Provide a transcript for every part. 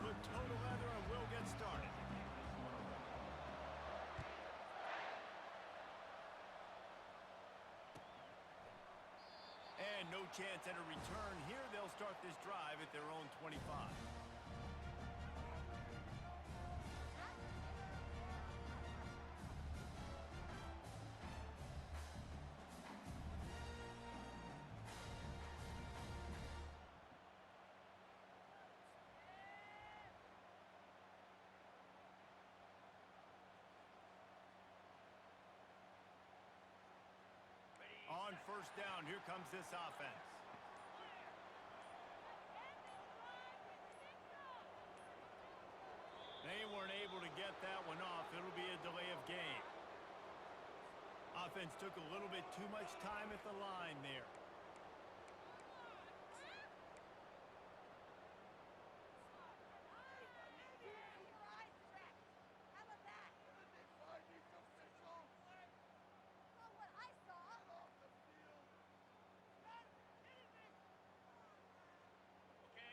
put toe to leather and we'll get started. And no chance at a return here. They'll start this drive at their own 25. On first down, here comes this offense. They weren't able to get that one off. It'll be a delay of game. Offense took a little bit too much time at the line there.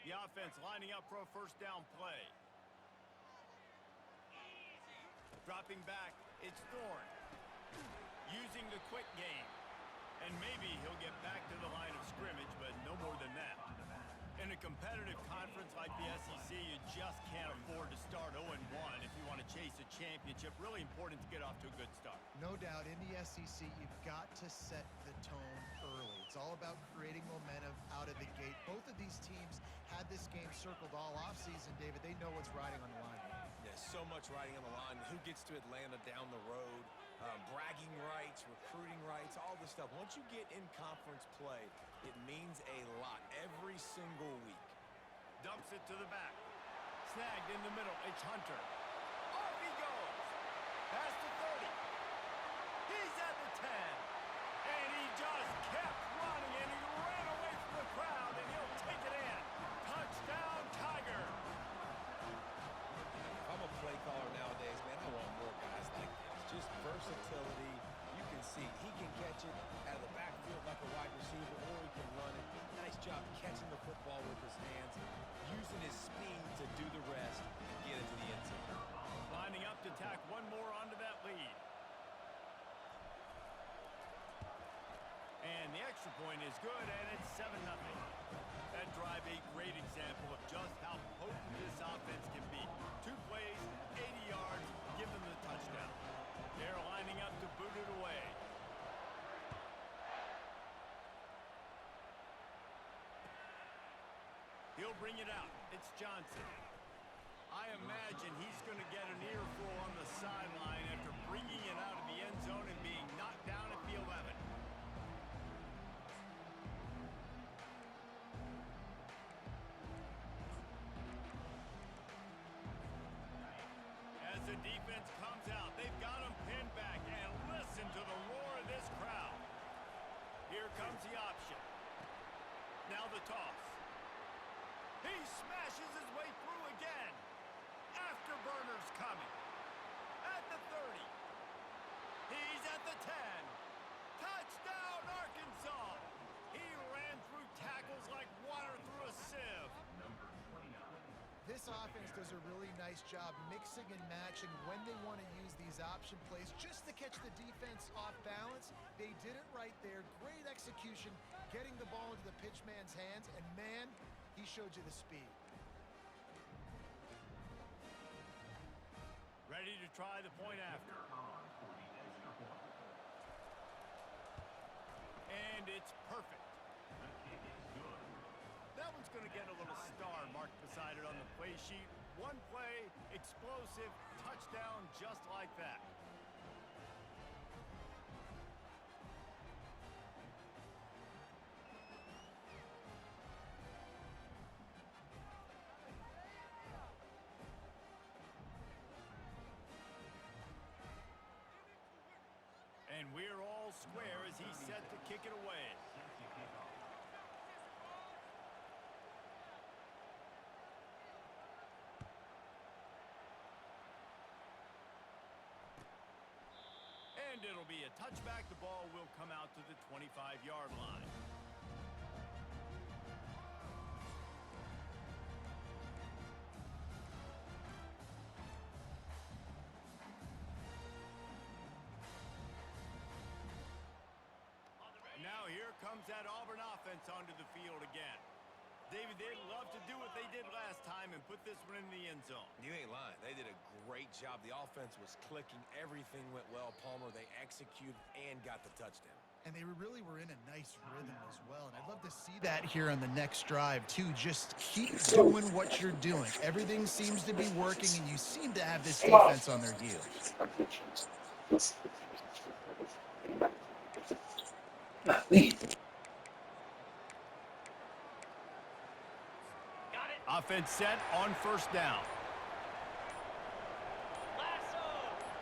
The offense lining up for a first down play. Dropping back, it's Thorne. Using the quick game. And maybe he'll get back to the line of scrimmage, but no more than that. In a competitive conference like the SEC, you just can't afford to start 0-1 if you want to chase a championship. Really important to get off to a good start. No doubt, in the SEC, you've got to set the tone early. It's all about creating momentum out of the gate. Both of these teams had this game circled all offseason, David. They know what's riding on the line. Yeah, so much riding on the line. Who gets to Atlanta down the road? Bragging rights, recruiting rights, all this stuff. Once you get in conference play, it means a lot every single week. Dumps it to the back. Snagged in the middle. It's Hunter. Off he goes. Past the 30. He's at the 10. And he just kept running, and he ran away from the crowd, and he'll take it in. Touchdown, Tiger. If I'm a play caller nowadays, man, I want more guys like this. Just versatility. You can see he can catch it out of the backfield like a wide receiver, or he can run it. Nice job catching the football with his hands, using his speed to do the rest and get into the end zone. Lining up to tack one more onto that lead. And the extra point is good, and it's 7-0. That drive, a great example of just how potent this offense can be. 2 plays, 80 yards, give them the touchdown. They're lining up to boot it away. He'll bring it out. It's Johnson. I imagine he's going to get an earful on the sideline after bringing it out of the end zone and being knocked down at the 11. As the defense comes out, they've got him pinned back, and listen to the roar of this crowd. Here comes the option. Now the toss. He smashes his way through again. Afterburner's coming. At the 30. He's at the 10. Touchdown, Arkansas. He ran through tackles like water through a sieve. This offense does a really nice job mixing and matching when they want to use these option plays just to catch the defense off balance. They did it right there. Great execution, getting the ball into the pitchman's hands, and man, he showed you the speed. Ready to try the point after. And it's perfect. That one's going to get a little star marked beside it on the play sheet. One play, explosive, touchdown, just like that. And we're all square as he's set to kick it away. And it'll be a touchback. The ball will come out to the 25-yard line. comes that Auburn offense onto the field again. David, they'd love to do what they did last time and put this one in the end zone. You ain't lying. They did a great job. The offense was clicking. Everything went well. Palmer, they executed and got the touchdown. And they really were in a nice rhythm as well. And I'd love to see that here on the next drive, too. Just keep doing what you're doing. Everything seems to be working, and you seem to have this defense on their heels. Offense set on first down.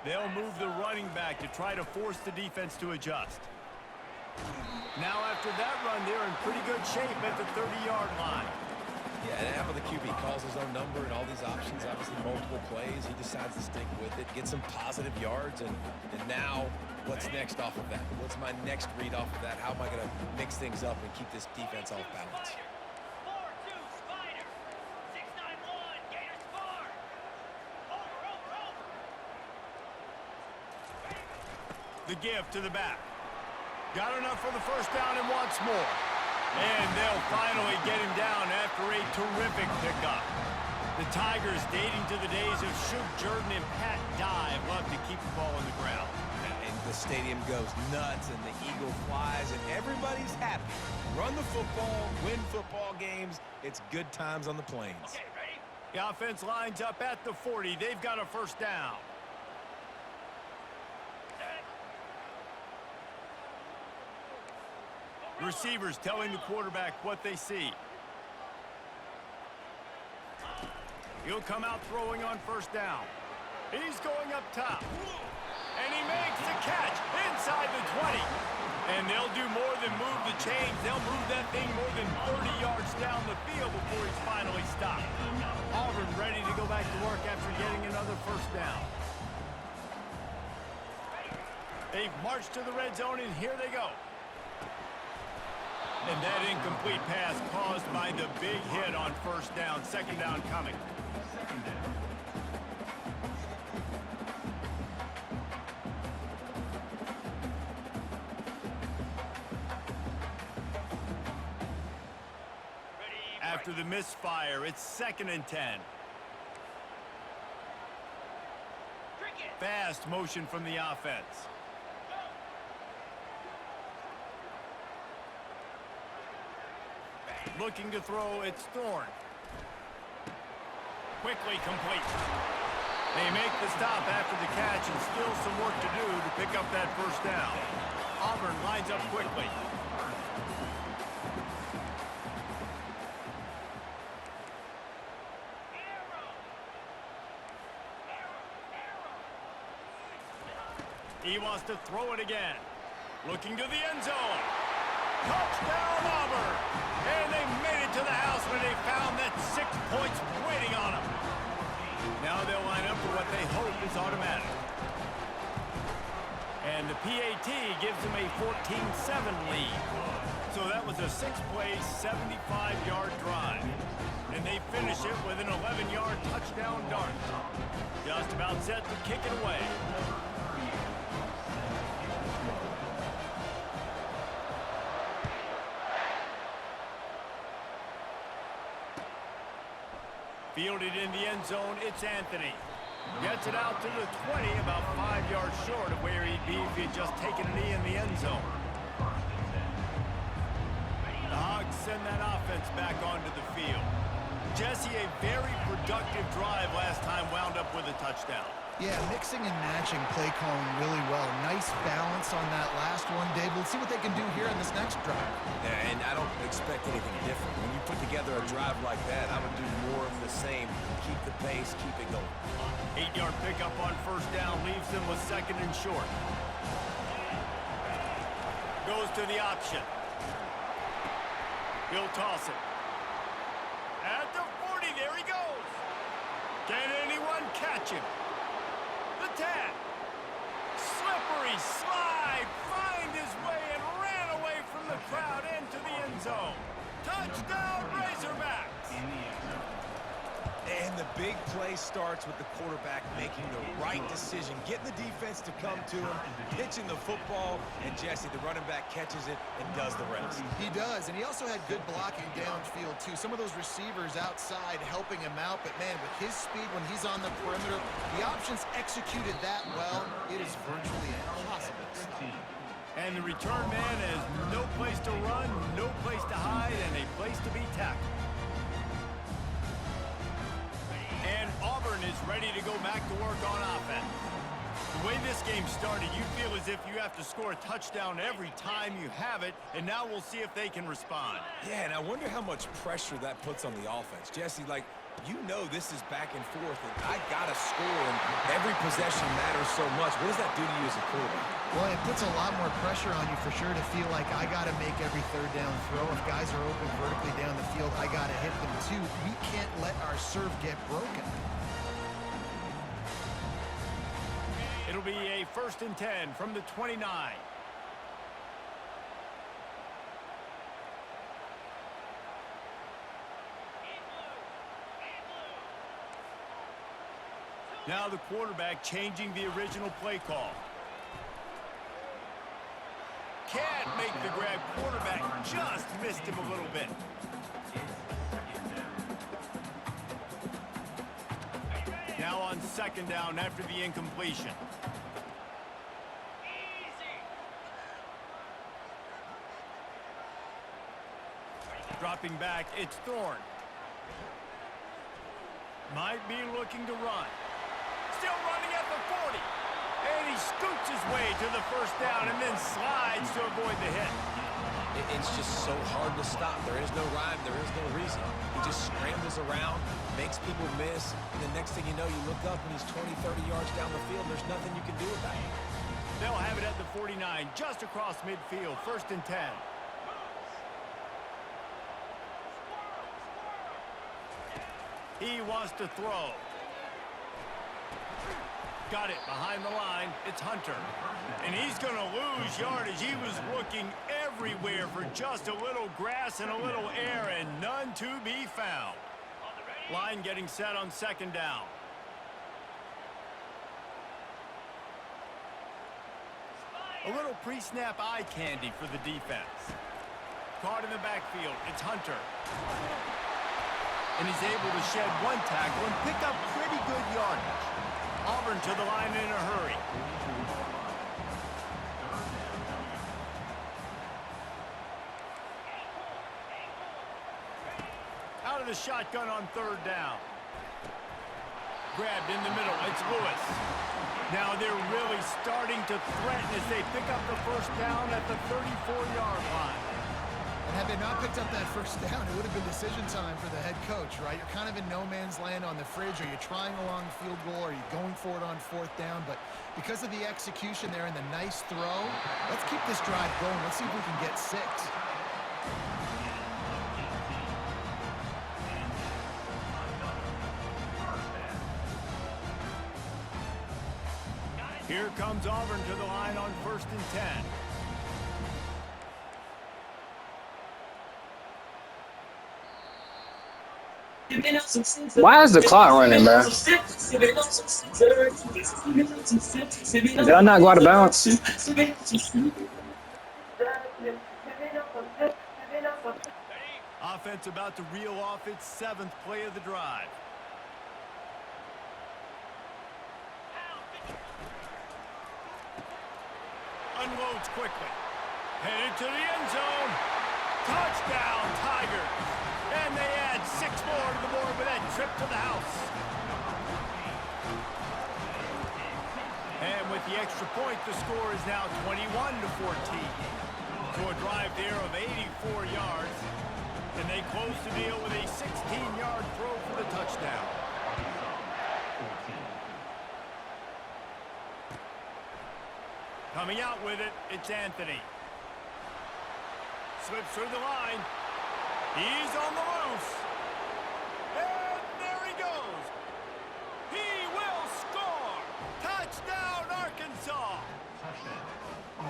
They'll move the running back to try to force the defense to adjust. Now after that run, they're in pretty good shape at the 30-yard line. Yeah, and how about the QB? Calls his own number and all these options, obviously multiple plays. He decides to stick with it, get some positive yards, and now what's next off of that? What's my next read off of that? How am I going to mix things up and keep this defense off balance? The give to the back. Got enough for the first down and wants more. And they'll finally get him down after a terrific pickup. The Tigers, dating to the days of Shug Jordan and Pat Dye, love to keep the ball on the ground. And the stadium goes nuts, and the eagle flies, and everybody's happy. Run the football, win football games. It's good times on the plains. Okay, ready? The offense lines up at the 40. They've got a first down. Receivers telling the quarterback what they see. He'll come out throwing on first down. He's going up top. And he makes the catch inside the 20. And they'll do more than move the chains. They'll move that thing more than 30 yards down the field before he's finally stopped. Auburn ready to go back to work after getting another first down. They've marched to the red zone, and here they go. And that incomplete pass caused by the big hit on first down. Second down coming. After the misfire, it's 2nd and 10. Fast motion from the offense. Looking to throw, it's Thorne. Quickly complete. They make the stop after the catch and still some work to do to pick up that first down. Auburn lines up quickly. He wants to throw it again. Looking to the end zone. Touchdown, Auburn! And they made it to the house when they found that 6 points waiting on them. Now they'll line up for what they hope is automatic. And the PAT gives them a 14-7 lead. So that was a 6-play, 75-yard drive. And they finish it with an 11-yard touchdown dart. Just about set to kick it away. Fielded in the end zone, it's Anthony. Gets it out to the 20, about 5 yards short of where he'd be if he'd just taken a knee in the end zone. The Hogs send that offense back onto the field. Jesse, a very productive drive last time wound up with a touchdown. Yeah, mixing and matching play calling really well. Nice balance on that last one, Dave. We'll see what they can do here in this next drive. Yeah, and I don't expect anything different. When you put together a drive like that, I would do more of the same. Keep the pace, keep it going. 8-yard pickup on first down leaves them with 2nd and short. Goes to the option. He'll toss it. At the 40, there he goes. Can anyone catch him? The 10. Slippery slide, find his way and ran away from the crowd into the end zone. Touchdown, Razorbacks. And the big play starts with the quarterback making the right decision, getting the defense to come to him, pitching the football, and Jesse, the running back, catches it and does the rest. He does, and he also had good blocking downfield, too. Some of those receivers outside helping him out, but, man, with his speed when he's on the perimeter, the options executed that well. It is virtually impossible to stop. And the return man has no place to run, no place to hide, and a place to be tackled. And Auburn is ready to go back to work on offense. The way this game started, you feel as if you have to score a touchdown every time you have it, and now we'll see if they can respond. Yeah, and I wonder how much pressure that puts on the offense. Jesse, like, you know this is back and forth, and I got to score, and every possession matters so much. What does that do to you as a quarterback? Well, it puts a lot more pressure on you for sure to feel like I got to make every third down throw. If guys are open vertically down the field, I got to hit them too. We can't let our serve get broken. It'll be a 1st and 10 from the 29. Now the quarterback changing the original play call. Can't make the grab. Quarterback just missed him a little bit. Now on 2nd down after the incompletion. Dropping back, it's Thorne. Might be looking to run. Still running at the 40. And he scoots his way to the 1st down and then slides to avoid the hit. It's just so hard to stop. There is no rhyme. There is no reason. He just scrambles around, makes people miss, and the next thing you know, you look up and he's 20, 30 yards down the field. There's nothing you can do about it. They'll have it at the 49, just across midfield, 1st and 10. He wants to throw. Got it behind the line. It's Hunter. And he's going to lose yardage. He was looking everywhere for just a little grass and a little air, and none to be found. Line getting set on 2nd down. A little pre-snap eye candy for the defense. Caught in the backfield. It's Hunter. And he's able to shed one tackle and pick up pretty good yardage. Auburn to the line in a hurry. Out of the shotgun on 3rd down. Grabbed in the middle. It's Lewis. Now they're really starting to threaten as they pick up the 1st down at the 34-yard line. And had they not picked up that 1st down, it would have been decision time for the head coach, right? You're kind of in no man's land on the fridge. Are you trying a long field goal? Are you going for it on 4th down? But because of the execution there and the nice throw, let's keep this drive going. Let's see if we can get 6. Here comes Auburn to the line on 1st and 10. Why is the clock running, bro? Did I not go out of bounds? Offense about to reel off its 7th play of the drive. Unloads quickly. Headed to the end zone. Touchdown, Tigers. And they add 6 more to the board with that trip to the house. And with the extra point, the score is now 21-14. So a drive there of 84 yards. And they close the deal with a 16-yard throw for the touchdown. Coming out with it, it's Anthony. Slips through the line. He's on the loose. And there he goes. He will score. Touchdown, Arkansas.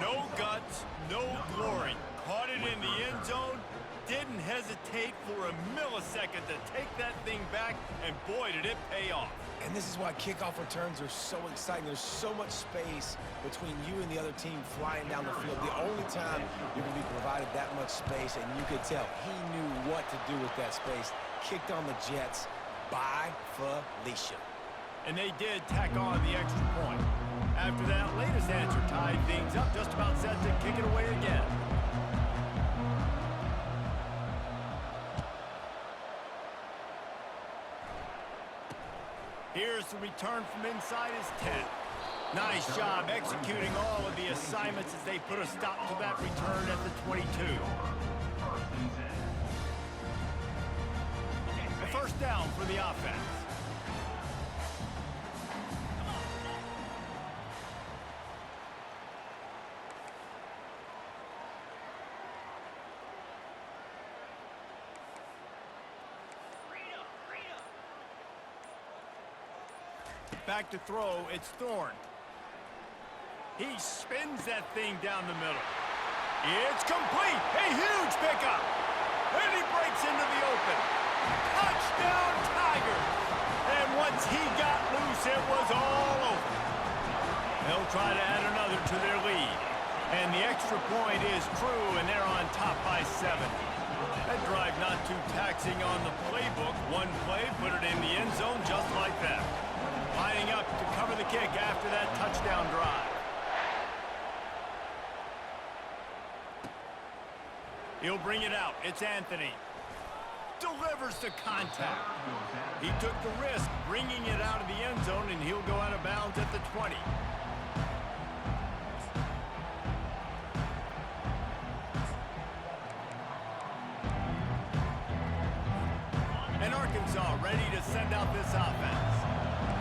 No guts, no glory. Caught it in the end zone. didn't hesitate for a millisecond to take that thing back, and boy, did it pay off. And this is why kickoff returns are so exciting. There's so much space between you and the other team flying down the field. The only time you're going to be provided that much space, and you could tell he knew what to do with that space. Kicked on the Jets by Felicia. And they did tack on the extra point. After that latest answer tied things up, just about set to kick it away again. Here's the return from inside his 10. Nice job executing all of the assignments as they put a stop to that return at the 22. A first down for the offense. Back to throw, it's Thorne. He spins that thing down the middle. It's complete, a huge pickup. And he breaks into the open. Touchdown, Tigers. And once he got loose, it was all over. They'll try to add another to their lead. And the extra point is true, and they're on top by 7. That drive not too taxing on the playbook. One play, put it in the end zone just like that. Lining up to cover the kick after that touchdown drive. He'll bring it out. It's Anthony. Delivers the contact. He took the risk bringing it out of the end zone, and he'll go out of bounds at the 20. And Arkansas ready to send out this offense.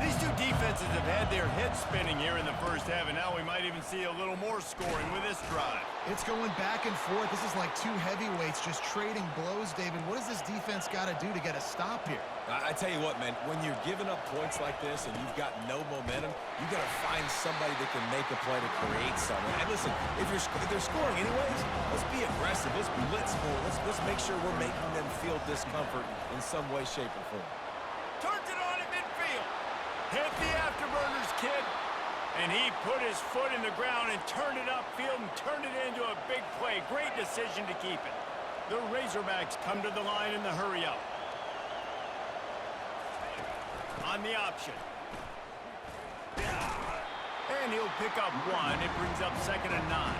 These two defenses have had their heads spinning here in the first half, and now we might even see a little more scoring with this drive. It's going back and forth. This is like two heavyweights just trading blows, David. What does this defense got to do to get a stop here? I tell you what, man, when you're giving up points like this and you've got no momentum, you got to find somebody that can make a play to create something. And listen, if they're scoring anyways, let's be aggressive. Let's blitz more. Let's make sure we're making them feel discomfort in some way, shape, or form. Turns it on at midfield. Hit the afterburners, kid. And he put his foot in the ground and turned it upfield and turned it into a big play. Great decision to keep it. The Razorbacks come to the line in the hurry-up. On the option. And he'll pick up one. It brings up 2nd and 9.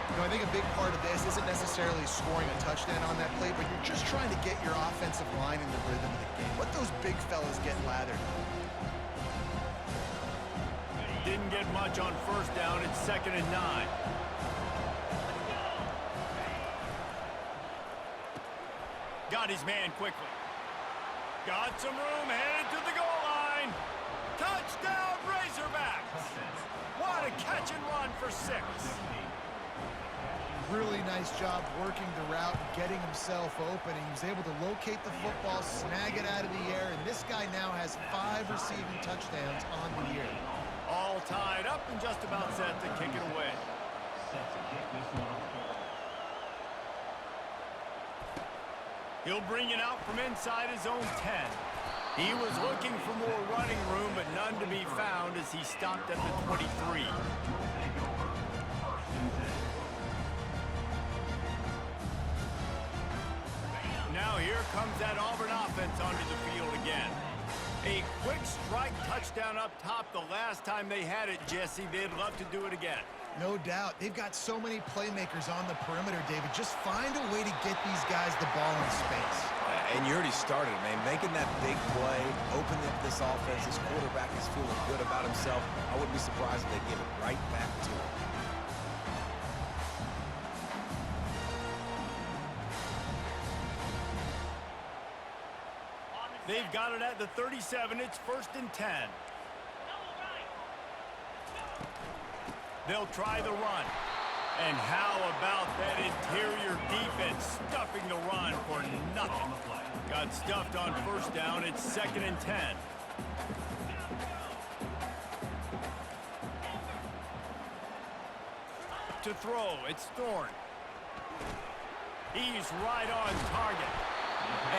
You know, I think a big part of this isn't necessarily scoring a touchdown on that play, but you're just trying to get your offensive line in the rhythm of the game. Let those big fellas get lathered. Didn't get much on first down. It's 2nd and 9. Got his man quickly. Got some room, headed to the goal line. Touchdown, Razorbacks. What a catch and run for 6. Really nice job working the route and getting himself open. He was able to locate the football, snag it out of the air, and this guy now has 5 receiving touchdowns on the year. All tied up and just about set to kick it away. He'll bring it out from inside his own 10. He was looking for more running room, but none to be found as he stopped at the 23. Now here comes that Auburn offense onto the field again. A quick strike touchdown up top the last time they had it, Jesse. They'd love to do it again. No doubt. They've got so many playmakers on the perimeter, David. Just find a way to get these guys the ball in space. And you already started, man. Making that big play, opening up this offense. This quarterback is feeling good about himself. I wouldn't be surprised if they give it right back to him. They've got it at the 37. It's 1st and 10. They'll try the run. And how about that interior defense stuffing the run for nothing? Got stuffed on first down. It's 2nd and 10. To throw, it's Thorne. He's right on target.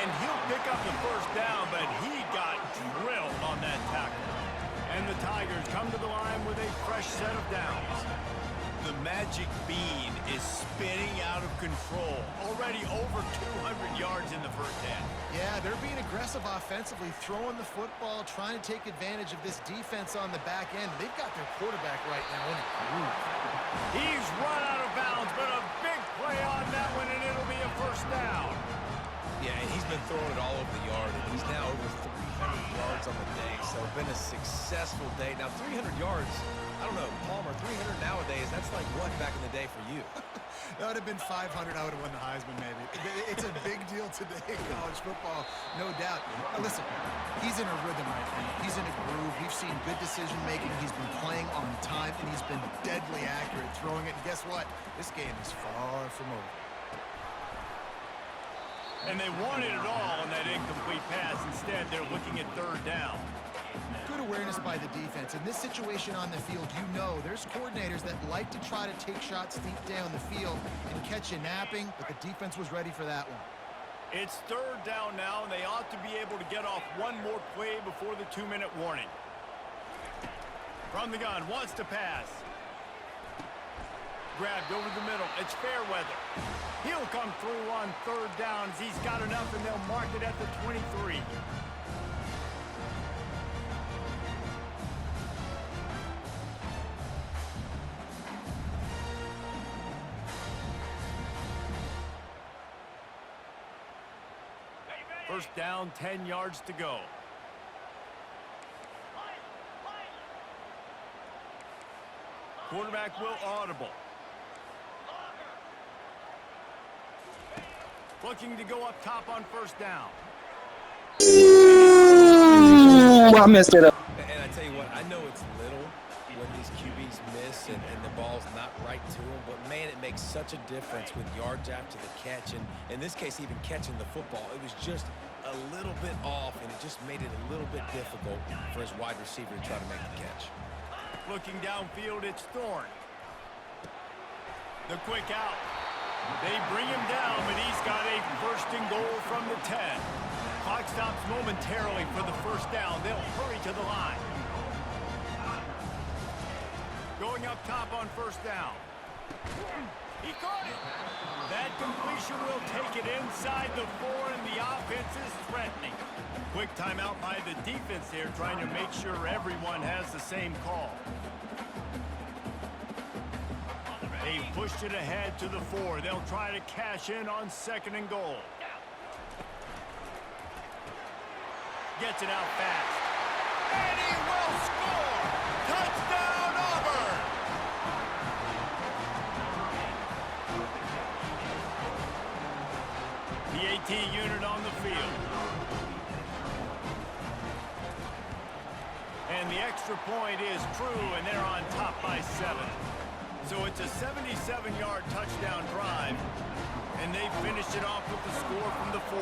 And he'll pick up the first down, but he got drilled on that tackle. And the Tigers come to the line with a fresh set of downs. The magic bean is spinning out of control. Already over 200 yards in the first half. Yeah, they're being aggressive offensively, throwing the football, trying to take advantage of this defense on the back end. They've got their quarterback right now in a groove. He's run out of bounds, but a big play on that one, and it'll be a first down. Yeah, and he's been throwing it all over the yard, and he's now over 300 yards on the day, so been a successful day. Now, 300 yards, I don't know, Palmer, 300 nowadays, that's like what back in the day for you? That would have been 500. I would have won the Heisman, maybe. It's a big deal today in college football, no doubt. Now, listen, he's in a rhythm right now. He's in a groove. We've seen good decision-making. He's been playing on time, and he's been deadly accurate throwing it. And guess what? This game is far from over. And they wanted it all on that incomplete pass. Instead, they're looking at third down. Good awareness by the defense. In this situation on the field, you know there's coordinators that like to try to take shots deep down the field and catch you napping, but the defense was ready for that one. It's third down now, and they ought to be able to get off one more play before the 2-minute warning. From the gun, wants to pass. Grabbed over the middle. It's Fairweather. He'll come through on third down. He's got enough, and they'll mark it at the 23. First down, 10 yards to go. Quarterback will audible. Looking to go up top on first down. Ooh, I messed it up. And I tell you what, I know it's little when these QBs miss and the ball's not right to them, but man, it makes such a difference with yards after the catch, and in this case, even catching the football. It was just a little bit off, and it just made it a little bit difficult for his wide receiver to try to make the catch. Looking downfield, it's Thorne. The quick out. They bring him down, but he's got a first and goal from the 10. Clock stops momentarily for the first down. They'll hurry to the line. Going up top on first down. He caught it. That completion will take it inside the 4, and the offense is threatening. Quick timeout by the defense here, trying to make sure everyone has the same call. They pushed it ahead to the 4. They'll try to cash in on second and goal. Gets it out fast. And he will score! Touchdown, Auburn! PAT unit on the field. And the extra point is true, and they're on top by 7. So it's a 77-yard touchdown drive, and they finished it off with the score from the 4.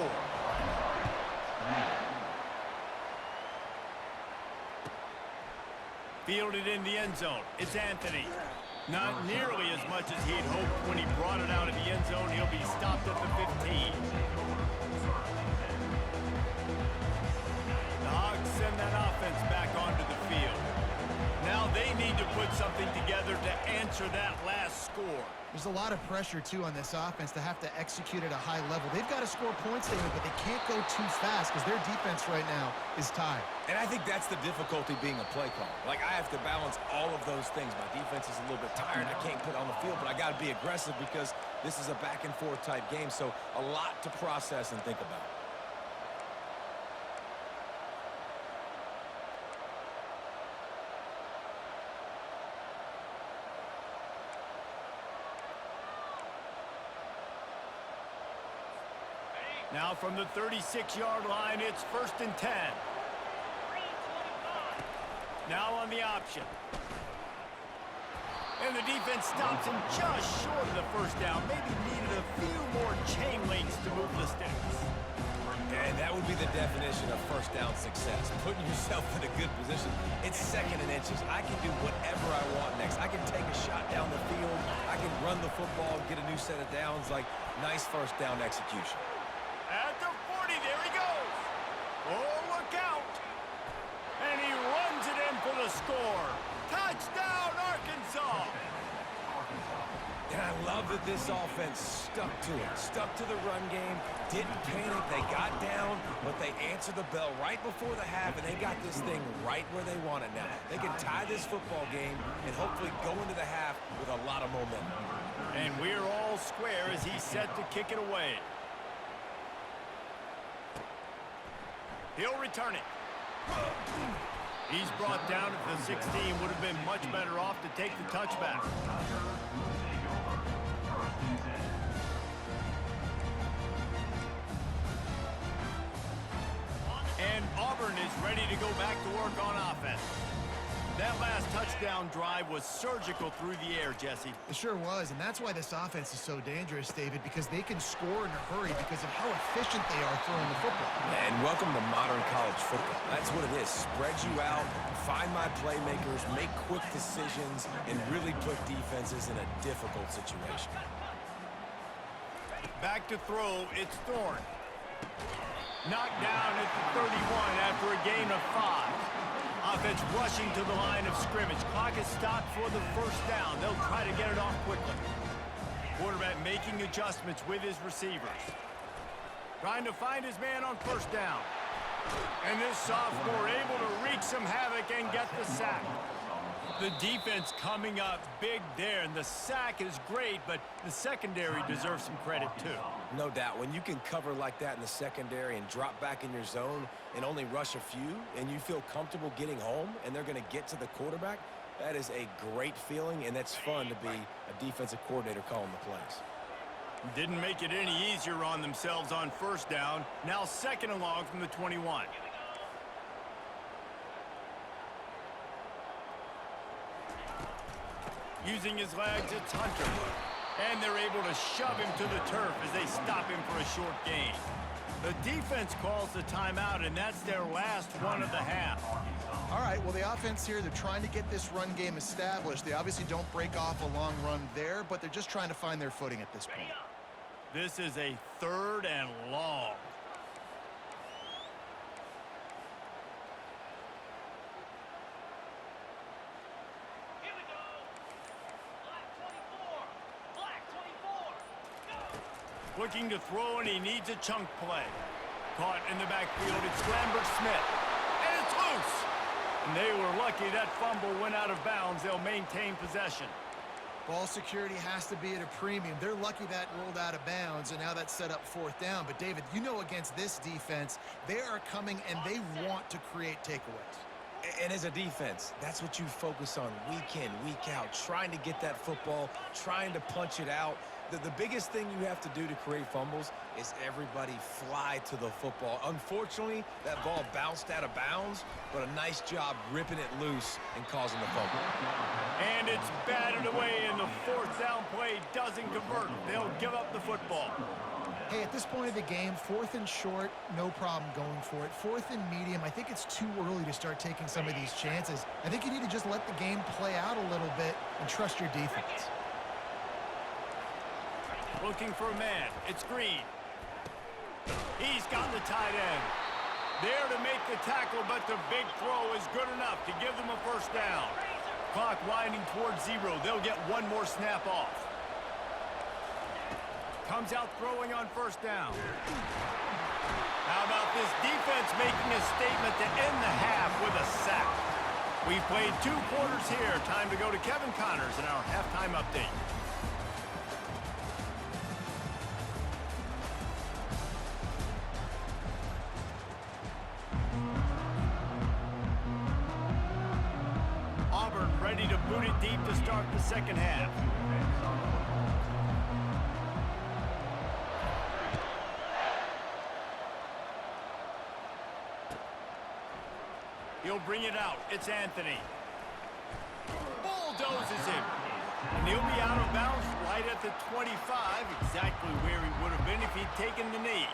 Fielded in the end zone. It's Anthony. Not nearly as much as he'd hoped when he brought it out of the end zone. He'll be stopped at the 15. The Hogs send that offense back onto the field. Now they need to put something together to answer that last score. There's a lot of pressure, too, on this offense to have to execute at a high level. They've got to score points there, but they can't go too fast because their defense right now is tied. And I think that's the difficulty being a play caller. Like, I have to balance all of those things. My defense is a little bit tired. I can't put on the field, but I got to be aggressive because this is a back-and-forth type game, so a lot to process and think about. Now from the 36-yard line, it's first and 10. Now on the option. And the defense stops him just short of the first down. Maybe needed a few more chain links to move the sticks. And that would be the definition of first down success, putting yourself in a good position. It's 2nd and inches. I can do whatever I want next. I can take a shot down the field. I can run the football and get a new set of downs. Like, nice first down execution. At the 40, there he goes. Oh, look out. And he runs it in for the score. Touchdown, Arkansas. And I love that this offense stuck to it, stuck to the run game, didn't panic, they got down, but they answered the bell right before the half, and they got this thing right where they want it now. They can tie this football game and hopefully go into the half with a lot of momentum. And we're all square as he's set to kick it away. He'll return it. He's brought down at the 16, would have been much better off to take the touchback. And Auburn is ready to go back to work on offense. That last touchdown drive was surgical through the air, Jesse. It sure was, and that's why this offense is so dangerous, David, because they can score in a hurry because of how efficient they are throwing the football. And welcome to modern college football. That's what it is. Spread you out, find my playmakers, make quick decisions, and really put defenses in a difficult situation. Back to throw, it's Thorne. Knocked down at the 31 after a gain of 5. Offense rushing to the line of scrimmage. Clock is stopped for the first down. They'll try to get it off quickly. Quarterback making adjustments with his receivers. Trying to find his man on first down. And this sophomore able to wreak some havoc and get the sack. The defense coming up big there, and the sack is great, but the secondary deserves some credit too. No doubt. When you can cover like that in the secondary and drop back in your zone and only rush a few, and you feel comfortable getting home and they're going to get to the quarterback, that is a great feeling, and that's fun to be a defensive coordinator calling the plays. Didn't make it any easier on themselves on first down. Now 2nd and long from the 21. Using his legs, it's Hunter. And they're able to shove him to the turf as they stop him for a short gain. The defense calls the timeout, and that's their last one of the half. All right, well, the offense here, they're trying to get this run game established. They obviously don't break off a long run there, but they're just trying to find their footing at this point. This is a 3rd and long. Looking to throw, and he needs a chunk play. Caught in the backfield, it's Lambert-Smith. And it's loose. And they were lucky that fumble went out of bounds. They'll maintain possession. Ball security has to be at a premium. They're lucky that rolled out of bounds, and now that's set up 4th down. But, David, you know against this defense, they are coming and they want to create takeaways. And as a defense, that's what you focus on week in, week out, trying to get that football, trying to punch it out. The biggest thing you have to do to create fumbles is everybody fly to the football. Unfortunately, that ball bounced out of bounds, but a nice job ripping it loose and causing the fumble. And it's batted away, and the 4th down play doesn't convert. They'll give up the football. Hey, at this point of the game, 4th and short, no problem going for it. 4th and medium, I think it's too early to start taking some of these chances. I think you need to just let the game play out a little bit and trust your defense. Looking for a man. It's Green. He's got the tight end. There to make the tackle, but the big throw is good enough to give them a first down. Clock winding towards 0. They'll get one more snap off. Comes out throwing on first down. How about this defense making a statement to end the half with a sack? We've played 2 quarters here. Time to go to Kevin Connors in our halftime update. Auburn ready to boot it deep to start the 2nd half. He'll bring it out. It's Anthony. Bulldozes him. And he'll be out of bounds right at the 25, exactly where he would have been if he'd taken the knee.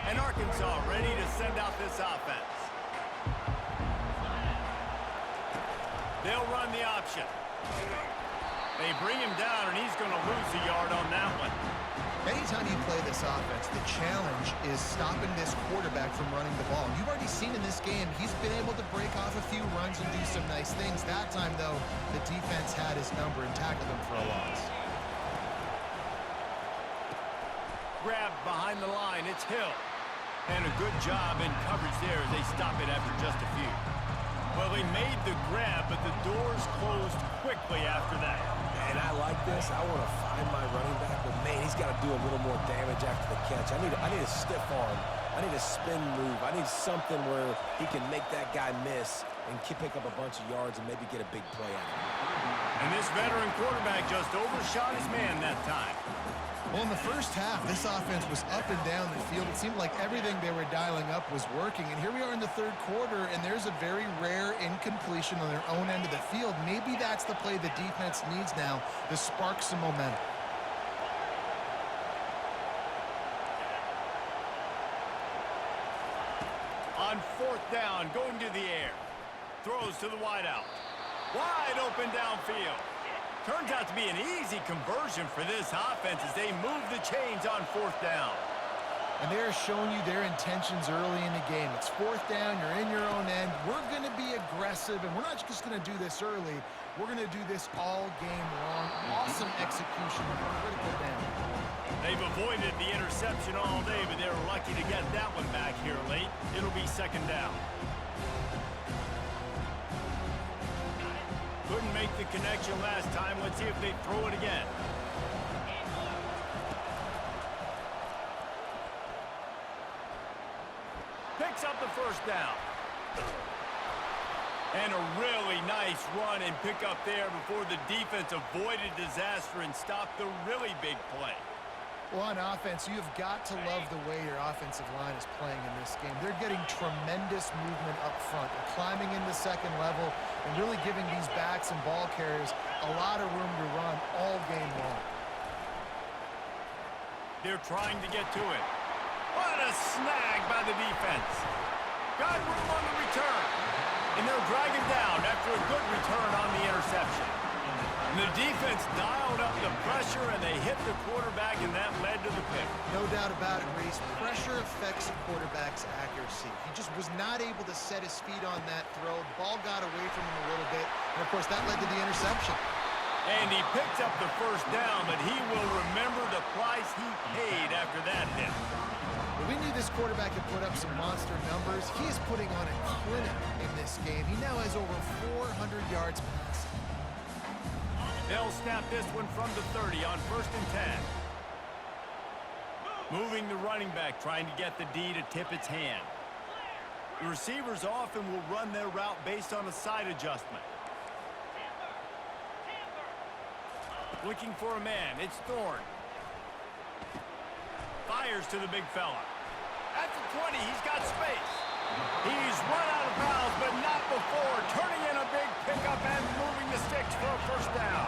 And Arkansas ready to send out this offense. They'll run the option. They bring him down, and he's going to lose a yard on that one. Anytime you play this offense, the challenge is stopping this quarterback from running the ball. You've already seen in this game, he's been able to break off a few runs and do some nice things. That time, though, the defense had his number and tackled him for a loss. Grab behind the line. It's Hill. And a good job in coverage there as they stop it after just a few. Well, they made the grab, but the doors closed quickly after that. And I like this. I want to find my running back, but man, he's got to do a little more damage after the catch. I need a stiff arm. I need a spin move. I need something where he can make that guy miss and pick up a bunch of yards and maybe get a big play out of it. And this veteran quarterback just overshot his man that time. Well, in the first half, this offense was up and down the field. It seemed like everything they were dialing up was working. And here we are in the third quarter, and there's a very rare incompletion on their own end of the field. Maybe that's the play the defense needs now to spark some momentum. On fourth down, going to the air. Throws to the wideout. Wide open downfield. Turns out to be an easy conversion for this offense as they move the chains on fourth down. And they're showing you their intentions early in the game. It's fourth down, you're in your own end. We're going to be aggressive, and we're not just going to do this early. We're going to do this all game long. Awesome execution on a critical down. They've avoided the interception all day, but they're lucky to get that one back here late. It'll be second down. Couldn't make the connection last time. Let's see if they throw it again. Picks up the first down. And a really nice run and pick up there before the defense avoided disaster and stopped the really big play. Well, on offense, you've got to love the way your offensive line is playing in this game. They're getting tremendous movement up front. They're climbing into second level and really giving these backs and ball carriers a lot of room to run all game long. They're trying to get to it. What a snag by the defense. Got room on the return. And they'll drag him down after a good return on the interception. And the defense dialed up the pressure, and they hit the quarterback, and that led to the pick. No doubt about it, Reese. Pressure affects a quarterback's accuracy. He just was not able to set his feet on that throw. The ball got away from him a little bit, and, of course, that led to the interception. And he picked up the first down, but he will remember the price he paid after that hit. Well, we knew this quarterback could put up some monster numbers. He is putting on a clinic in this game. He now has over 400 yards passing. They'll snap this one from the 30 on 1st and 10. Moving the running back, trying to get the D to tip its hand. The receivers often will run their route based on a side adjustment. Looking for a man, it's Thorne. Fires to the big fella. At the 20, he's got space. He's run out of bounds, but not before. Turning in a big pickup and moving the sticks for a first down.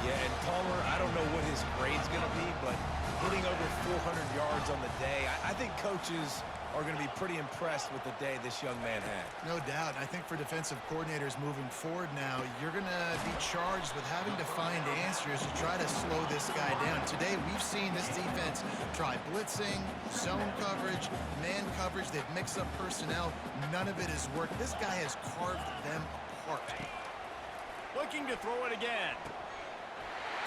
Yeah, and Palmer, I don't know what his grade's going to be, but hitting over 400 yards on the day, I think coaches are going to be pretty impressed with the day this young man had. No doubt. I think for defensive coordinators moving forward now, you're going to be charged with having to find answers to try to slow this guy down. Today, we've seen this defense try blitzing, zone coverage, man coverage. They've mixed up personnel. None of it has worked. This guy has carved them apart. Looking to throw it again.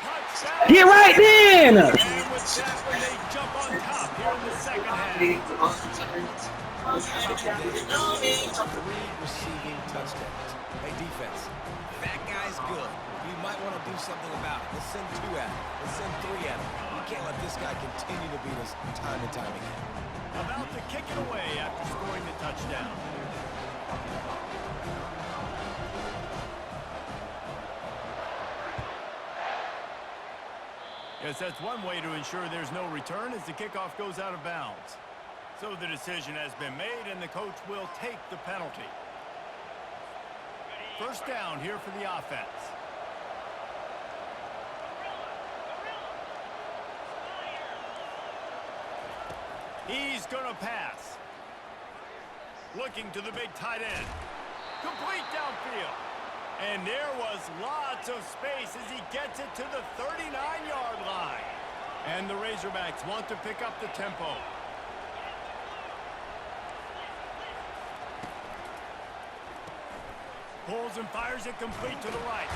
Touchdown. Get right then! And with that one, they jump on top here in the second half. 3 receiving touchdowns. Hey, defense, that guy's good. You might want to do something about it. Let's send 2 at him. Let's send 3 at him. You can't let this guy continue to beat us time and time again. About to kick it away after scoring the touchdown. Yes, that's one way to ensure there's no return as the kickoff goes out of bounds. So the decision has been made, and the coach will take the penalty. First down here for the offense. He's going to pass. Looking to the big tight end. Complete downfield. And there was lots of space as he gets it to the 39-yard line. And the Razorbacks want to pick up the tempo. Pulls and fires it complete to the right.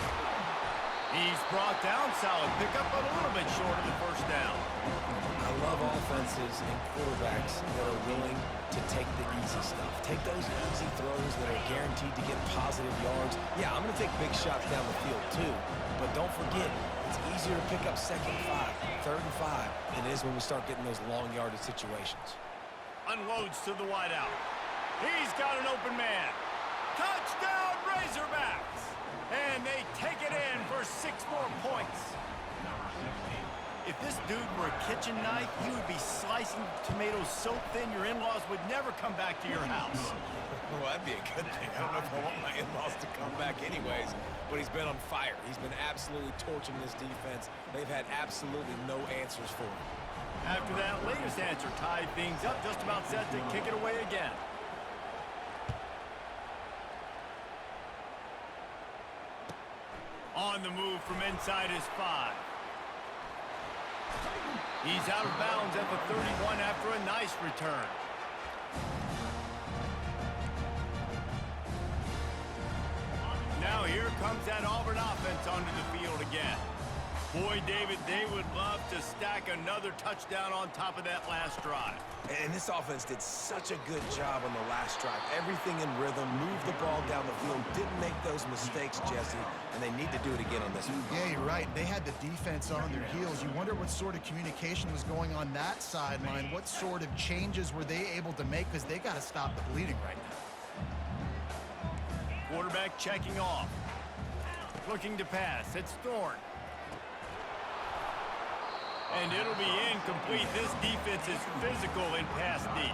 He's brought down. Solid pickup, but a little bit short of the first down. I love offenses and quarterbacks that are willing to take the easy stuff. Take those easy throws that are guaranteed to get positive yards. Yeah, I'm going to take big shots down the field too, but don't forget, it's easier to pick up 2nd and 5, 3rd and 5 than it is when we start getting those long yardage situations. Unloads to the wideout. He's got an open man. Touchdown, Razorbacks! And they take it in for 6 more points. If this dude were a kitchen knife, he would be slicing tomatoes so thin your in-laws would never come back to your house. Well, that'd be a good thing. I don't know if I want my in-laws to come back anyways, but he's been on fire. He's been absolutely torching this defense. They've had absolutely no answers for him. After that latest answer tied things up, just about set to kick it away again. On the move from inside his 5. He's out of bounds at the 31 after a nice return. Now here comes that Auburn offense onto the field again. Boy, David, they would love to stack another touchdown on top of that last drive. And this offense did such a good job on the last drive. Everything in rhythm, moved the ball down the field, didn't make those mistakes, Jesse, and they need to do it again on this one. Yeah, you're right. They had the defense on their heels. You wonder what sort of communication was going on that sideline. What sort of changes were they able to make, because they got to stop the bleeding right now. Quarterback checking off. Looking to pass. It's Thorne. And it'll be incomplete. This defense is physical in pass deep.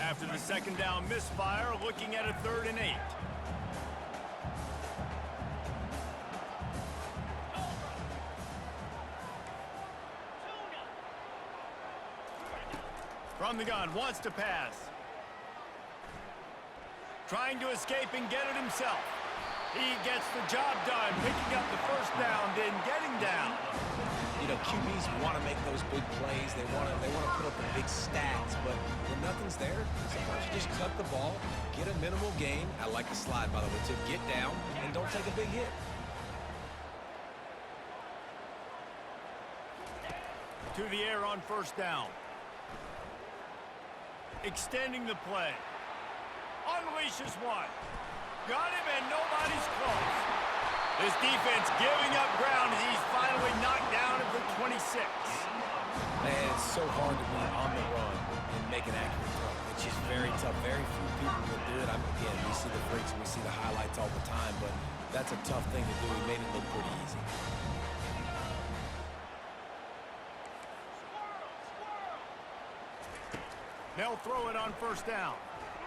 After the 2nd down misfire, looking at a 3rd and 8. From the gun, wants to pass. Trying to escape and get it himself. He gets the job done, picking up the 1st down, then getting down. You know, QBs want to make those big plays. They want to put up the big stats, but when nothing's there, sometimes you just cut the ball, get a minimal gain. I like the slide, by the way, to get down and don't take a big hit. To the air on 1st down. Extending the play. Unleashes one. Got him, and nobody's close. This defense giving up ground as he's finally knocked down at the 26. Man, it's so hard to be on the run and make an accurate throw. It's just very tough. Very few people can do it. Again, we see the freaks and we see the highlights all the time, but that's a tough thing to do. He made it look pretty easy. They'll throw it on 1st down.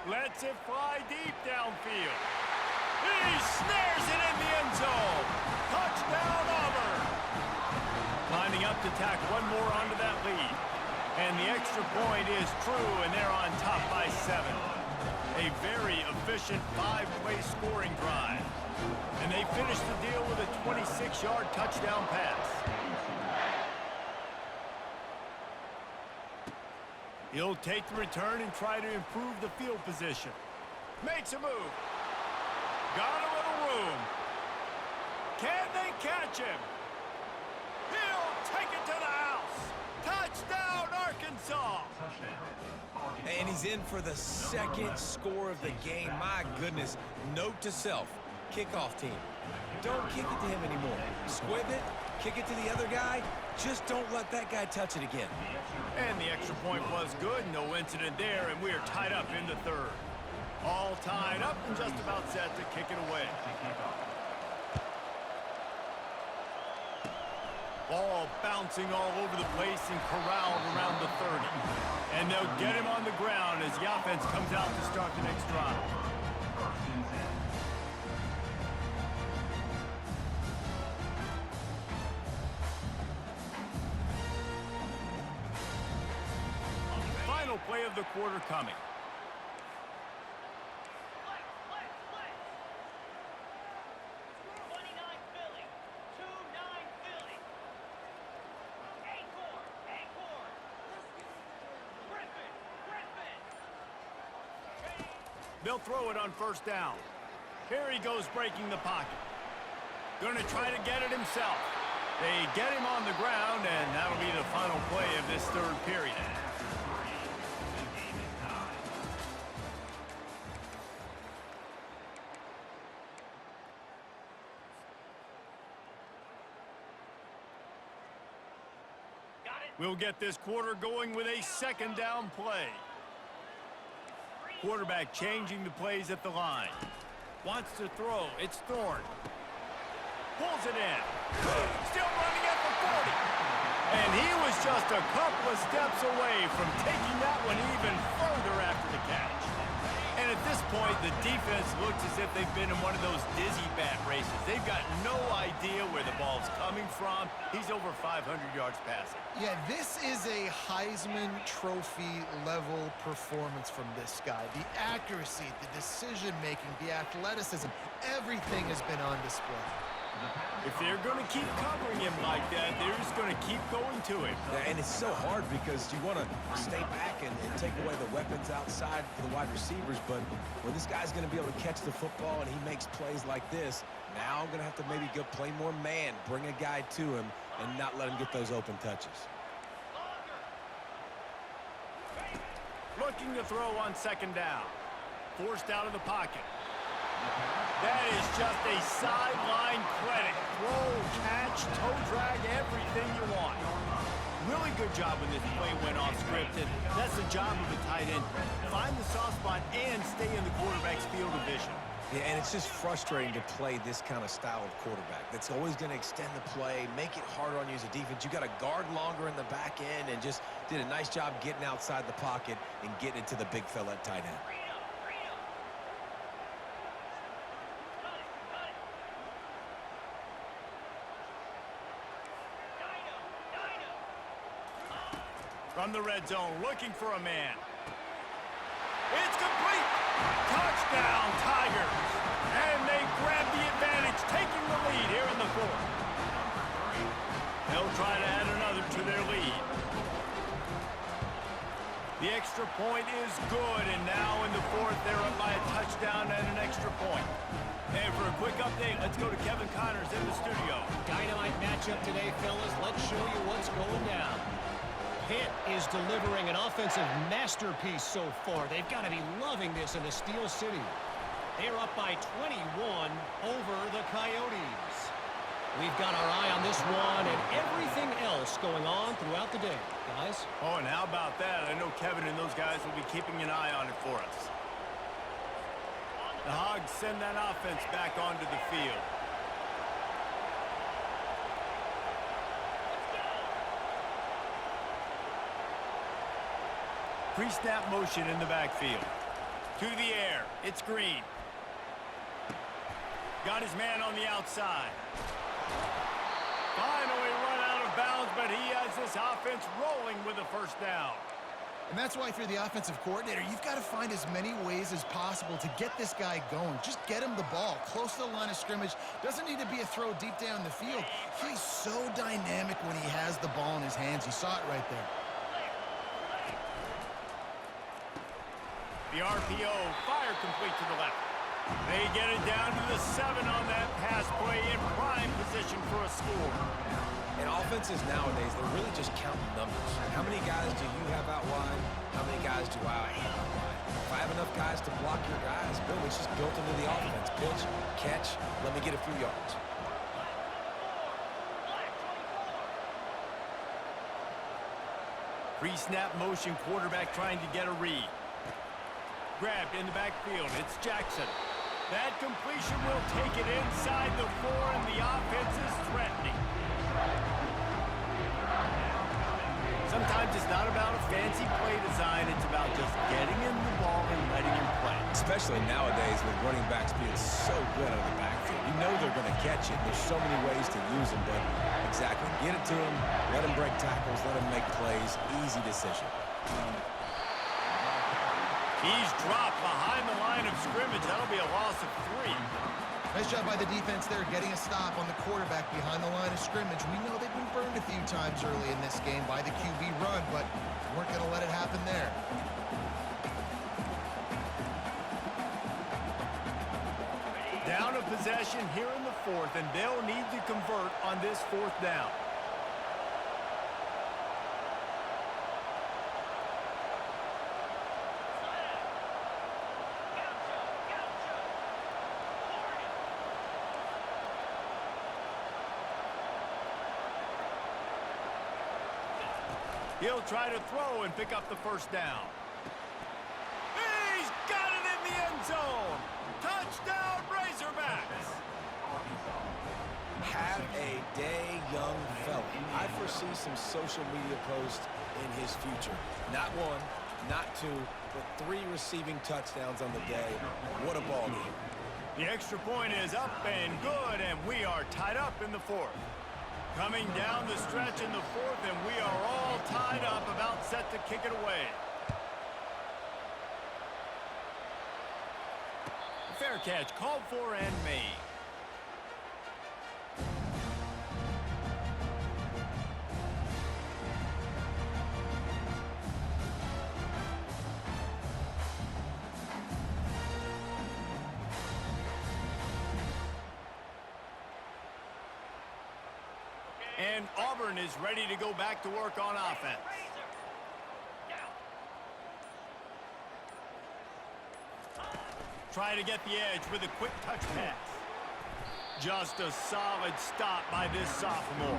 Lets it fly deep downfield. He snares it in the end zone. Touchdown, Auburn. Lining up to tack one more onto that lead. And the extra point is true, and they're on top by 7. A very efficient 5-play scoring drive. And they finish the deal with a 26-yard touchdown pass. He'll take the return and try to improve the field position. Makes a move. Got a little room. Can they catch him? He'll take it to the house. Touchdown, Arkansas. And he's in for the 2nd score of the game. My goodness. Note to self. Kickoff team. Don't kick it to him anymore. Squib it. Kick it to the other guy. Just don't let that guy touch it again. And the extra point was good. No incident there, and we are tied up in the 3rd. All tied up and just about set to kick it away. Ball bouncing all over the place and corralled around the 30. And they'll get him on the ground as the offense comes out to start the next drive. Final play of the quarter coming. They'll throw it on first down. Here he goes breaking the pocket. Going to try to get it himself. They get him on the ground, and that'll be the final play of this third period. We'll get this quarter going with a second down play. Quarterback changing the plays at the line. Wants to throw. It's Thorne. Pulls it in. Still running at the 40. And he was just a couple of steps away from taking that one even further after the catch. And at this point, the defense looks as if they've been in one of those dizzy bat races. They've got no idea where the ball's coming from. He's over 500 yards passing. Yeah, this is a Heisman Trophy level performance from this guy. The accuracy, the decision-making, the athleticism, everything has been on display. If they're going to keep covering him like that, they're just going to keep going to him. Yeah, and it's so hard because you want to stay back and take away the weapons outside for the wide receivers, but when this guy's going to be able to catch the football and he makes plays like this, now I'm going to have to maybe go play more man, bring a guy to him, and not let him get those open touches. Looking to throw on second down. Forced out of the pocket. That is just a sideline credit. Throw, catch, toe drag, everything you want. Really good job when this play went off script, and that's the job of a tight end. Find the soft spot and stay in the quarterback's field of vision. Yeah, and it's just frustrating to play this kind of style of quarterback. That's always going to extend the play, make it harder on you as a defense. You got to guard longer in the back end, and just did a nice job getting outside the pocket and getting it to the big fella at tight end. From the red zone, looking for a man. It's complete. Touchdown, Tigers. And they grab the advantage, taking the lead here in the fourth. They'll try to add another to their lead. The extra point is good, and now in the fourth, they're up by a touchdown and an extra point. And for a quick update, let's go to Kevin Connors in the studio. Dynamite matchup today, fellas. Let's show you what's going down. Pitt is delivering an offensive masterpiece so far. They've got to be loving this in the Steel City. They're up by 21 over the Coyotes. We've got our eye on this one and everything else going on throughout the day, guys. Oh, and how about that? I know Kevin and those guys will be keeping an eye on it for us. The Hogs send that offense back onto the field. Pre-snap motion in the backfield. To the air. It's Green. Got his man on the outside. Finally run out of bounds, but he has this offense rolling with a first down. And that's why if you're the offensive coordinator, you've got to find as many ways as possible to get this guy going. Just get him the ball close to the line of scrimmage. Doesn't need to be a throw deep down the field. He's so dynamic when he has the ball in his hands. You saw it right there. The RPO, fire complete to the left. They get it down to the 7 on that pass play in prime position for a score. And offenses nowadays, they're really just counting numbers. How many guys do you have out wide? How many guys do I have out wide? If I have enough guys to block your guys, boom, it's just built into the offense. Pitch, catch, let me get a few yards. Pre-snap motion, quarterback trying to get a read. Grabbed in the backfield. It's Jackson. That completion will take it inside the 4, and the offense is threatening. especially nowadays with running backs being so good out of the backfield. You know they're going to catch it. There's so many ways to use them, but exactly. Get it to them, let them break tackles, let them make plays. Easy decision. He's dropped behind the line of scrimmage. That'll be a loss of 3. Nice job by the defense there, getting a stop on the quarterback behind the line of scrimmage. We know they've been burned a few times early in this game by the QB run, but weren't going to let it happen there. Down a possession here in the 4th, and they'll need to convert on this 4th down. He'll try to throw and pick up the 1st down. He's got it in the end zone. Touchdown, Razorbacks. Have a day, young fella. I foresee some social media posts in his future. Not 1, not 2, but 3 receiving touchdowns on the day. What a ball game. The extra point is up and good, and we are tied up in the 4th. Coming down the stretch in the 4th, and we are all tied up, about set to kick it away. Fair catch called for and made. And Auburn is ready to go back to work on offense. Try to get the edge with a quick touch pass. Just a solid stop by this sophomore.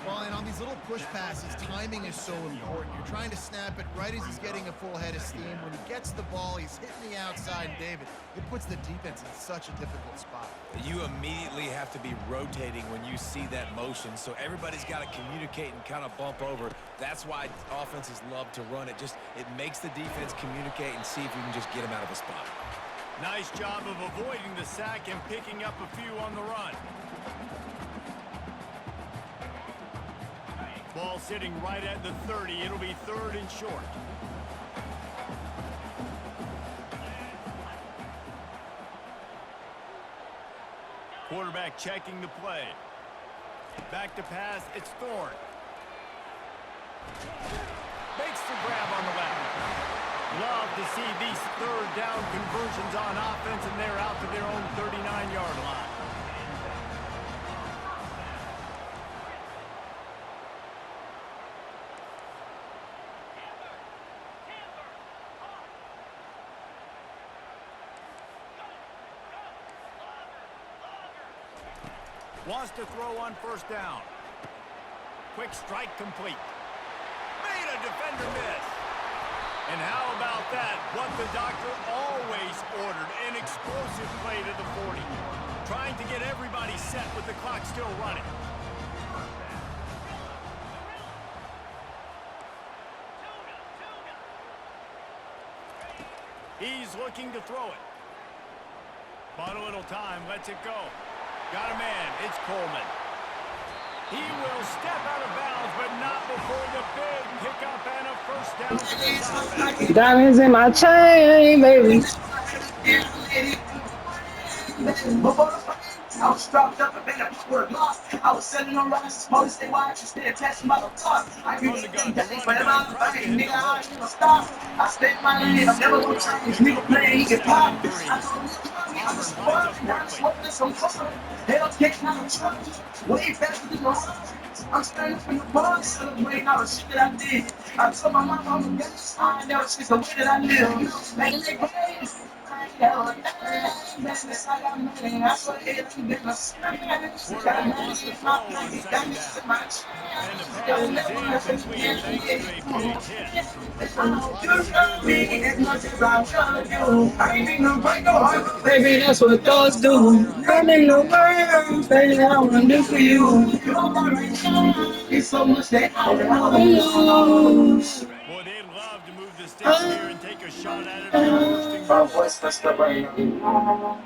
Well, and on these little push passes, timing is so important. You're trying to snap it right as he's getting a full head of steam. When he gets the ball, he's hitting the outside, and David, it puts the defense in such a difficult spot. You immediately have to be rotating when you see that motion, so everybody's got to communicate and kind of bump over. That's why offenses love to run it. It makes the defense communicate and see if you can just get him out of a spot. Nice job of avoiding the sack and picking up a few on the run. Ball sitting right at the 30. It'll be 3rd and short. Quarterback checking the play. Back to pass. It's Thorne. Makes the grab on the left. Love to see these 3rd down conversions on offense, and they're out to their own 39-yard line. Wants to throw on 1st down. Quick strike complete. Made a defender miss. And how about that? What the doctor always ordered, an explosive play to the 40. Trying to get everybody set with the clock still running. He's looking to throw it. But a little time, lets it go. Got a man, it's Coleman. He will step out of bounds, but not before the big pickup and a 1st down for the offense. Diamonds in my chain, baby. I was strapped up and made a word lost. I was sending on rice, police they watch, instead of testing my talk. I really think that ain't whatever I'm fighting, nigga, I ain't gonna stop. I spent my life, I'm never gonna change, nigga playing, get pop. I told you, I'm a spark, now I'm smoking some fun. Hell's getting out of trouble, way faster than my heart. I'm standing from the bar, celebrating all the shit that I did. I told my mom I'm a gangster, I never switch the way that I live. Making it crazy. Business, I got money, I swear it's business. I got money, it's my money, that means it's my chance. You'll never have to be in you love me as much as I love you. I ain't no break no heart, Baby, that's what thoughts do. I'm in the world, baby, I wanna do for you. you're right now. It's so much that I know. Boy, they'd love to move the sticks here and take a shot at it on 1st and My voice messed up right now.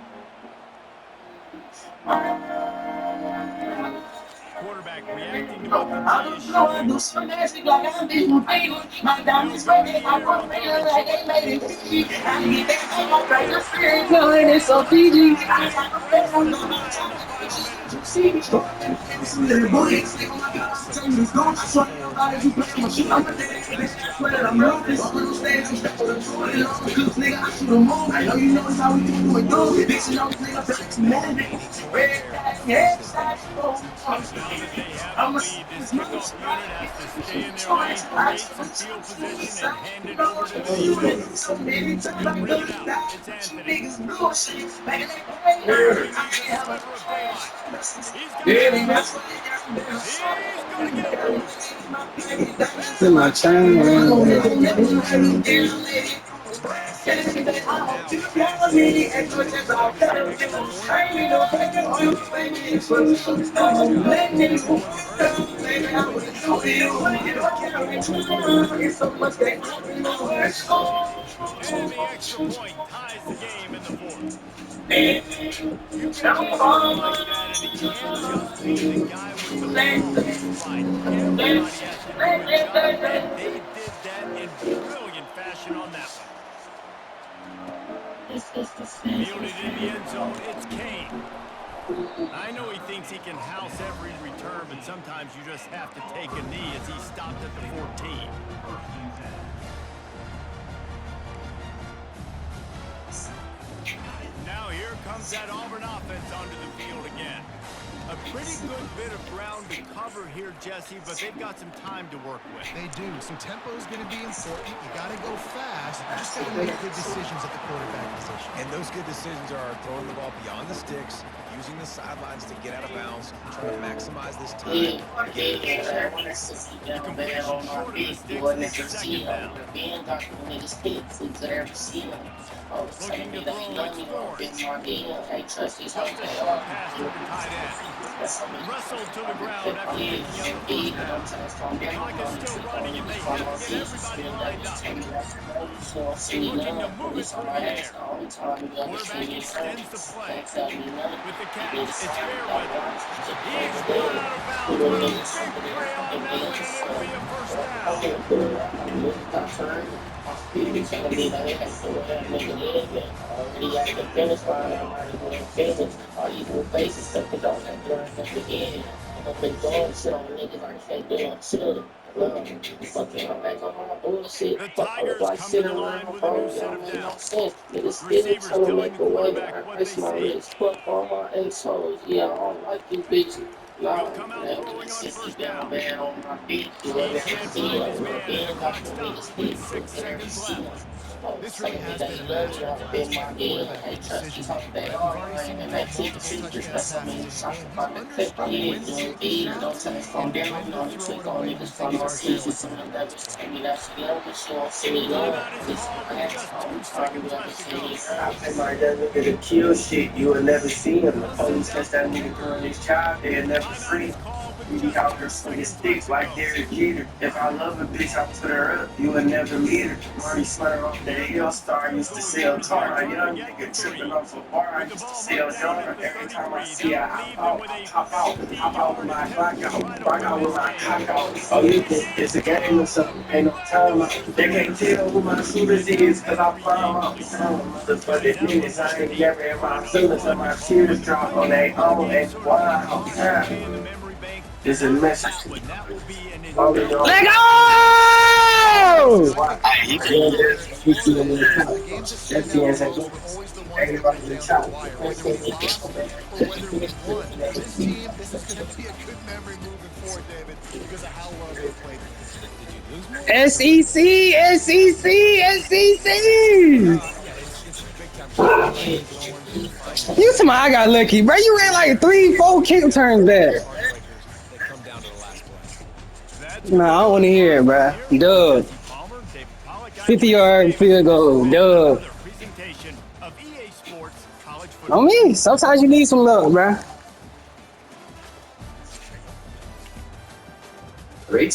Quarterback reacting to what the I D is don't know, I showing. do some magic like I'm being famous. My They'll diamonds go in ready, the my air work on third real and like short. they made it easy. I get that thing up right the spirit, telling it's so PG. I got no Race better, the no tie in the final time. minute. You see me going, some little booties. Oh my God, I'm telling you, I swear to God, you play my shit. I'm a Nice I job swear on I'm ruthless. I'm on stage, I'm stepping on the long cooks, nigga. I shoot 'em all. I know you know it's how we do it, do it. Bitch, you know, nigga, back to dominating man. right Red there on flag, the yeah, offensive side, end. Now that they have the I'm a lead, this smooth kickoff right? unit has to stay in their lane, create some field position, and hand it over to the defense. So many times He'll I bring could it out. die, It's but you Anthony. niggas bullshit. Back in that He day, needs I a have a sliver of cash. daylight. He's got Yeah, the that's opening. what they got me down. He's going to get it. To my Intercepted. chain. Now the pass is complete. Travis picks up the point. Nice job there. He wasn't hurt. And the extra point ties the game in the fourth. You can chase a win like that, and it can't just be the guy with the ball who's right. Everybody has to do a job, and they did that in brilliant fashion on that one. Fielded in the end zone, it's Kane. I know he thinks he can house every return, but sometimes you just have to take a knee as he stopped at the 14. Now here comes that Auburn offense onto the field again. A pretty good bit of ground to cover here, Jesse, but they've got some time to work with. They do. So tempo is going to be important. You got to go fast. You just got to make good decisions at the quarterback position. And those good decisions are throwing the ball beyond the sticks, using the sidelines to get out of bounds, trying to maximize this time. The completion short of the sticks, and it's second down. Looking to throw, it's Forrest. Just a short pass to the tight end. Wrestled to the ground after picking up the first down. The clock is still running, and they have to get everybody lined up. Looking to move it through the air. Quarterback extends the play. With the catch, it's Fairweather. He's run out of bounds, but a big play on that one, and it'll be a first down. The Tigers come to the line with a new set of downs. Receivers telling the quarterback what they see. He'll come out throwing on first down. He can't find his man, and the clock stops with 6 seconds left. This really has been a master class by the quarterback with decision making, right? We've already seen him throw multiple touchdown passes in the game. He's understood when to take his shots and when to throw it away when things are trailing for him at this point. Timeout is called with just 2 seconds left to go. I play my young nigga to kill shit. You will never see him. The police catch that nigga doing his job, they'll never Timeout free is him. called with You be just out 2 there swinging seconds left sticks to like go. Derek Jeter. If I love a bitch, I put her up. You will never meet her. Money sweater off the Here hill comes the star. I field used to goal sell unit here car. A trying to young get nigga 3. tripping off a bar. I With the used to ball sell marked down at yard. the Every time I 33, see her, that'll I leave them pop, with I a pop out. I pop with 50-yard my attempt clock to try out. to Rock win out with this my game. cock out. Oh, you think it's a game or something? Ain't no time out. They can't tell who my shooters And now is because I every prime game out. leader tries Motherfucking out a minutes. look I at the ain't never defense in for my another feelings and play to my call. tears And the drop play on clock they for the own game and sort of gets wow. washed away in the memory bank. It's a After message. that one, that will be an Only know Let indelible mark on the record. go! I think the biggest thing here in Florida is the games that stand out the most were always the ones that went down the wire. Whether we lost or whether we won, for this team, this is going to be a good memory moving forward, David, because of how well they played this year. Did you lose more? SEC, SEC, SEC. Yeah, it's big time respect, right? Going to find You yourself. told me I got lucky, bro. You ran like 3, 4 kick turns back. Heartbreakers that come down to the last play. That's going to Nah, I don't do want it to for hear us it, from bro. here. For Dub. Jesse Palmer, David Pollack, I'm Reese 50-yard Davis, field and this has goal. been Dub. another presentation of EA Sports College On Football. me. Sometimes you need some love, bro. Great.